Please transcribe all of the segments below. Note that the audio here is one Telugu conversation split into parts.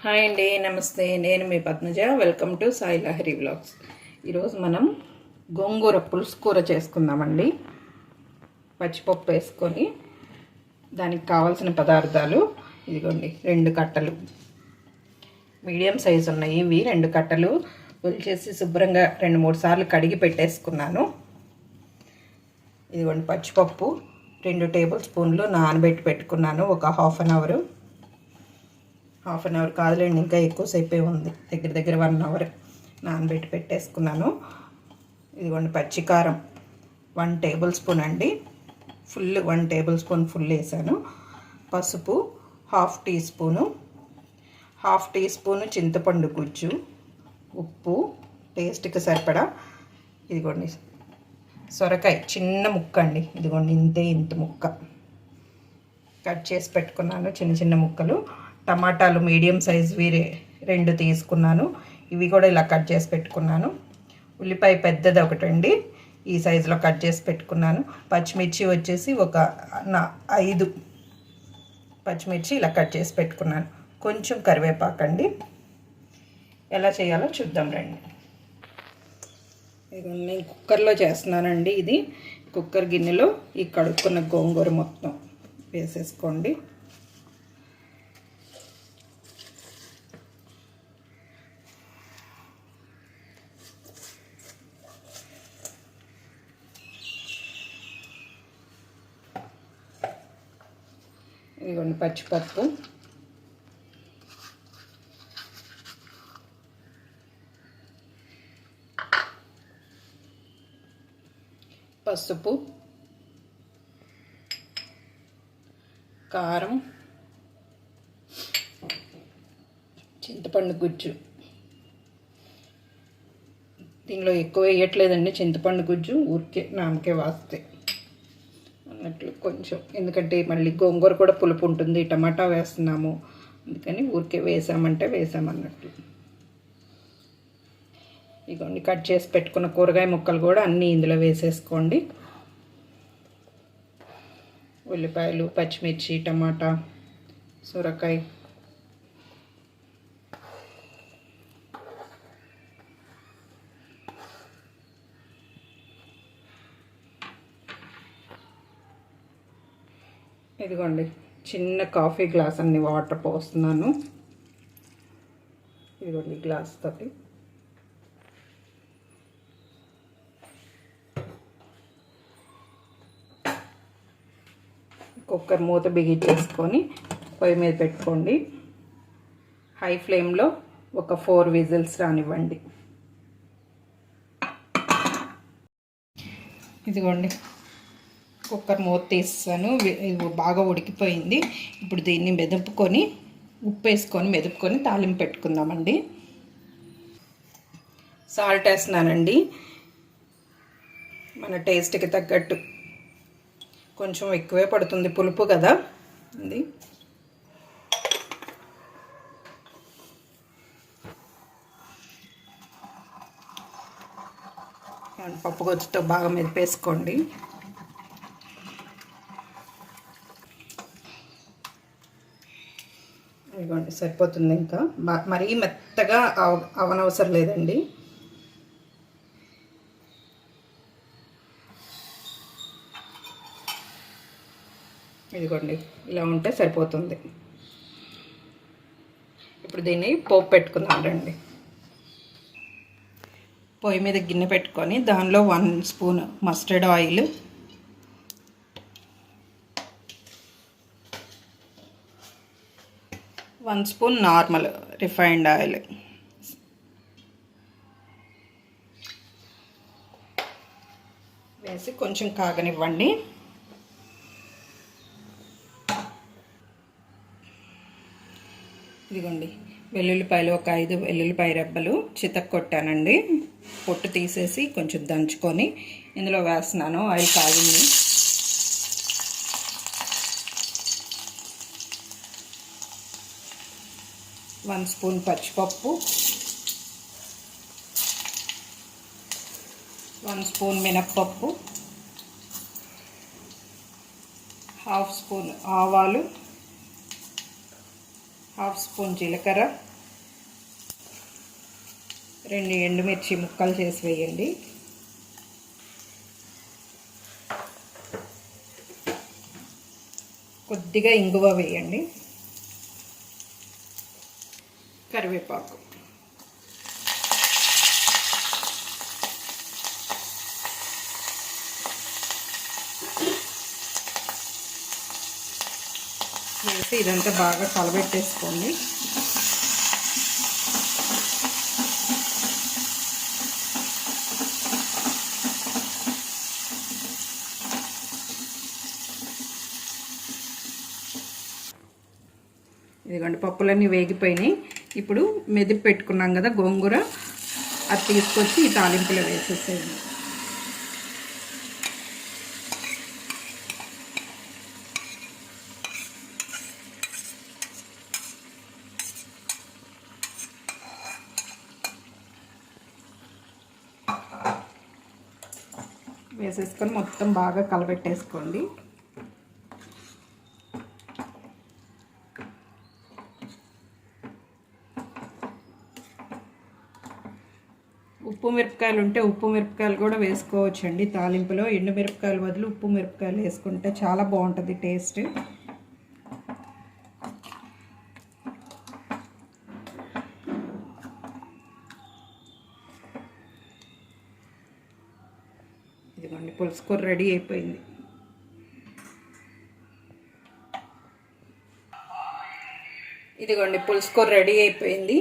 హాయ్ అండి, నమస్తే. నేను మీ Padmaja. Welcome to Sai Lahari vlogs. ఈరోజు మనం గోంగూర పులుసు కూర చేసుకుందామండి. పచ్చిపప్పు వేసుకొని దానికి కావాల్సిన పదార్థాలు ఇదిగోండి. 2 కట్టలు మీడియం సైజు ఉన్నాయి. ఇవి 2 కట్టలు ఒలిచేసి శుభ్రంగా 2-3 సార్లు కడిగి పెట్టేసుకున్నాను. ఇదిగోండి పచ్చిపప్పు 2 టేబుల్ స్పూన్లు నానబెట్టి పెట్టుకున్నాను. ఒక హాఫ్ అన్ అవర్ కాదులేండి, ఇంకా ఎక్కువసేపే ఉంది. దగ్గర 1 అవర్ నానబెట్టి పెట్టేసుకున్నాను. ఇదిగోండి పచ్చికారం 1 టేబుల్ స్పూన్ అండి. 1 టేబుల్ స్పూన్ ఫుల్ వేసాను. పసుపు హాఫ్ టీ స్పూను చింతపండు గుజ్జు, ఉప్పు టేస్ట్కి సరిపడా. ఇదిగోండి సొరకాయ చిన్న ముక్క అండి. ఇదిగోండి ఇంత ముక్క కట్ చేసి పెట్టుకున్నాను, చిన్న ముక్కలు. టమాటాలు మీడియం సైజ్ 2 తీసుకున్నాను. ఇవి కూడా ఇలా కట్ చేసి పెట్టుకున్నాను. ఉల్లిపాయ పెద్దది ఒకటండి, ఈ సైజులో కట్ చేసి పెట్టుకున్నాను. పచ్చిమిర్చి వచ్చేసి ఒక 5 పచ్చిమిర్చి ఇలా కట్ చేసి పెట్టుకున్నాను. కొంచెం కరివేపాకండి. ఎలా చేయాలో చూద్దాం రండి. ఇది నేను కుక్కర్లో చేస్తున్నానండి. ఇది కుక్కర్ గిన్నెలో ఈ కడుక్కున్న గోంగూర మొత్తం వేసేసుకోండి. ఇదిగోండి పచ్చిపప్పు, పసుపు, కారం, చింతపండు గుజ్జు. దీనిలో ఎక్కువ వేయట్లేదండి చింతపండు గుజ్జు, ఊరికే నామకే వాస్తే అన్నట్లు కొంచెం. ఎందుకంటే మళ్ళీ గోంగూర కూడా పులుపు ఉంటుంది, టమాటా వేస్తున్నాము, అందుకని ఊరికే వేసామన్నట్లు. ఇదిగోండి కట్ చేసి పెట్టుకున్న కూరగాయ ముక్కలు కూడా అన్నీ ఇందులో వేసేసుకోండి. ఉల్లిపాయలు, పచ్చిమిర్చి, టమాటా, సొరకాయ. ఇదిగోండి చిన్న కాఫీ గ్లాస్ అన్ని వాటర్ పోస్తున్నాను. ఇదిగోండి గ్లాస్ తోటి. కుక్కర్ మూత బిగించేసుకొని పొయ్యి మీద పెట్టుకోండి. హై ఫ్లేమ్లో ఒక 4 విజిల్స్ రానివ్వండి. ఇదిగోండి కుక్కర్ మూత తీసాను. బాగా ఉడికిపోయింది. ఇప్పుడు దీన్ని ఉప్పు వేసుకొని మెదుపుకొని తాలింపు పెట్టుకుందామండి. సాల్ట్ వేస్తున్నానండి, మన టేస్ట్కి తగ్గట్టు. కొంచెం ఎక్కువే పడుతుంది, పులుపు కదా ఇది. పప్పు గుత్తితో బాగా మెదిపేసుకోండి. ఇదిగోండి సరిపోతుంది. ఇంకా మరీ మెత్తగా అవనవసరం లేదండి. ఇదిగోండి ఇలా ఉంటే సరిపోతుంది. ఇప్పుడు దీన్ని పోపు పెట్టుకుందాం రండి. పొయ్యి మీద గిన్నె పెట్టుకొని దానిలో 1 spoon mustard oil, 1 spoon normal refined oil వేసి కొంచెం కాగనివ్వండి. ఇదిగోండి వెల్లుల్లిపాయలు ఒక 5 వెల్లుల్లిపాయ రెబ్బలు చితక్కొట్టానండి. పొట్టు తీసేసి కొంచెం దంచుకొని ఇందులో వేస్తున్నాను. ఆయిల్ కాగింది. వన్ స్పూన్ పచ్చిపప్పు, 1 స్పూన్ మినప్పప్పు, హాఫ్ స్పూన్ ఆవాలు, హాఫ్ స్పూన్ జీలకర్ర, 2 ఎండుమిర్చి ముక్కలు చేసి వేయండి. కొద్దిగా ఇంగువ వేయండి. కరివేపాకు వేసి ఇదంతా బాగా కలబెట్టేసుకోండి. ఇదిగోండి పప్పులన్నీ వేగిపోయినాయి. ఇప్పుడు మెదిపి పెట్టుకున్నాం కదా గోంగూర, అది తీసుకొచ్చి ఈ తాలింపులో వేసేసేయండి. వేసేసుకొని మొత్తం బాగా కలబెట్టేసుకోండి. ఉప్పు మిరపకాయలు ఉంటే ఉప్పు మిరపకాయలు కూడా వేసుకోవచ్చండి తాలింపులో. ఎండు మిరపకాయల బదులు ఉప్పు మిరపకాయలు వేసుకుంటే చాలా బాగుంటుంది టేస్ట్. ఇదిగోండి పులుసు కూర రెడీ అయిపోయింది. ఇదిగోండి పులుసు కూర రెడీ అయిపోయింది.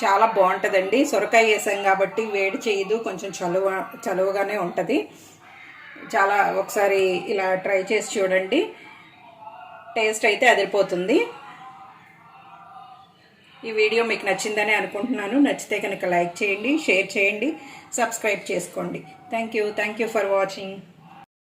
చాలా బాగుంటుందండి. సొరకాయ వేసాం కాబట్టి వేడి చేయదు, కొంచెం చలువగానే ఉంటుంది. చాలా ఒకసారి ఇలా ట్రై చేసి చూడండి, టేస్ట్ అయితే అదిరిపోతుంది. ఈ వీడియో మీకు నచ్చిందని అనుకుంటున్నాను. నచ్చితే కనుక లైక్ చేయండి, షేర్ చేయండి, సబ్స్క్రైబ్ చేసుకోండి. Thank you for watching.